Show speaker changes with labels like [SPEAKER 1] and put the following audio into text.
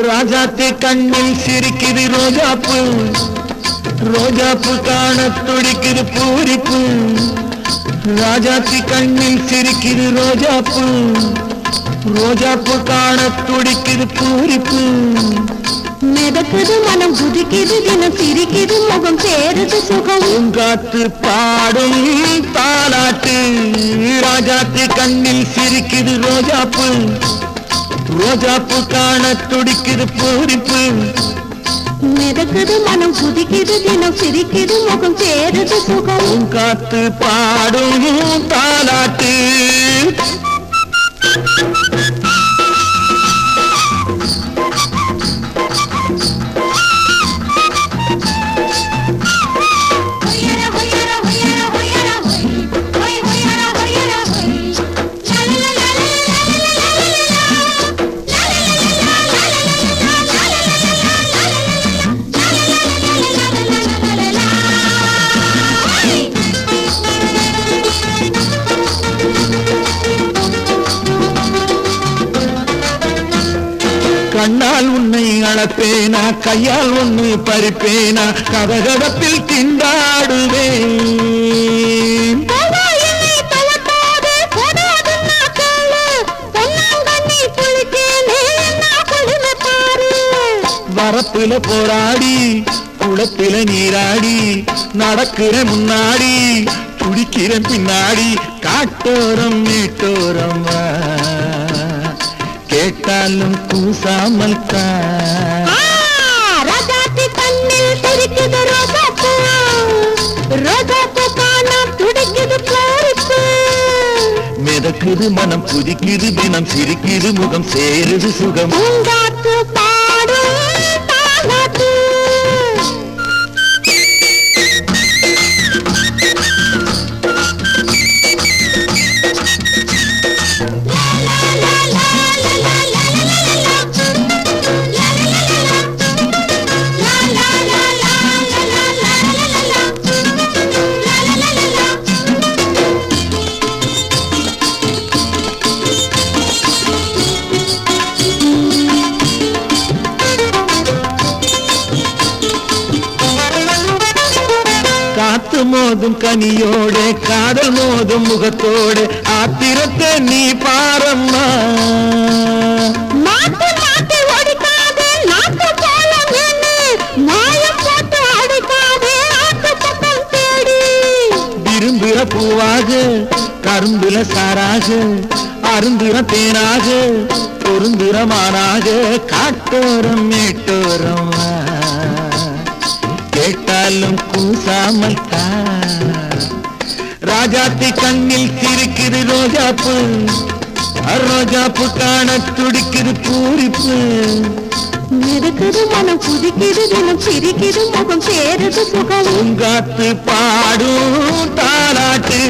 [SPEAKER 1] ராஜாத்தி கண்ணில் சிரிக்குது ரோஜாப்பு, ரோஜாப்பு காண துடிக்குது பூரிப்பு. ராஜாத்தி கண்ணில் சிரிக்குது ரோஜாப்பு, ரோஜாப்பு காண துடிக்குது பூரிப்பு.
[SPEAKER 2] மிதக்குது மனம் குதிக்குது தினம் சிரிக்குது முகம் சேருது சுகம்.
[SPEAKER 1] பூங்காத்து பாடும் தாலாட்டு. ராஜாத்தி கண்ணில் சிரிக்குது ரோஜாப்பு, ரோஜாப்பு காண துடிக்குது பூரிப்பு.
[SPEAKER 2] மிதக்குது மனம் குதிக்குது தினம் சிரிக்குது முகம் சேருது சுகம்.
[SPEAKER 1] பூங்காத்து பாடும் தாலாட்டு. கண்ணால் உன்னை அளப்பேனா, கையால் ஒன்று பறிப்பேனா, கதகதப்பில் திண்டாடுவேன். வரப்புல போராடி குளத்தில நீராடி நடக்கிற முன்னாடி துடிக்கிற பின்னாடி. காட்டோரம் மேட்டோரம் கேட்டாலும் கூசாமல்
[SPEAKER 2] ராஜாத்தி கண்ணில் சிரிக்குது ரோஜாப்பு, ரோஜாப்பு காண துடிக்குது பூரிப்பு.
[SPEAKER 1] மிதக்குது மனம் குதிக்குது தினம் சிரிக்குது முகம் சேருது சுகம்.
[SPEAKER 2] பூங்காத்து பாடும் தாலாட்டு.
[SPEAKER 1] காத்து மோதும் கனியோடு காதல் மோதும் முகத்தோடு ஆத்திரத்தை நீ பாரம்மா.
[SPEAKER 2] மாட்டு மாட்டு ஒடிக்காதே நாட்டு போல நின்னு, மாயம் போட்டு அடிக்காதே ஆட்டு பக்கம் தேடி.
[SPEAKER 1] விரும்புகிற பூவாக கரும்புல சாராக அருந்துகிற தேனாக பொருந்துகிற மானாக. காட்டோரம் மேட்டோரம் கேட்டாலும் கூசாமல் ராஜாத்தி கண்ணில் சிரிக்குது ரோஜாப்பு, ரோஜாப்பு காண துடிக்குது பூரிப்பு.
[SPEAKER 2] மிதக்குது மனம் குதிக்குது தினம் சிரிக்குது முகம் சேருது சுகம்.
[SPEAKER 1] பூங்காத்து பாடும் தாலாட்டு.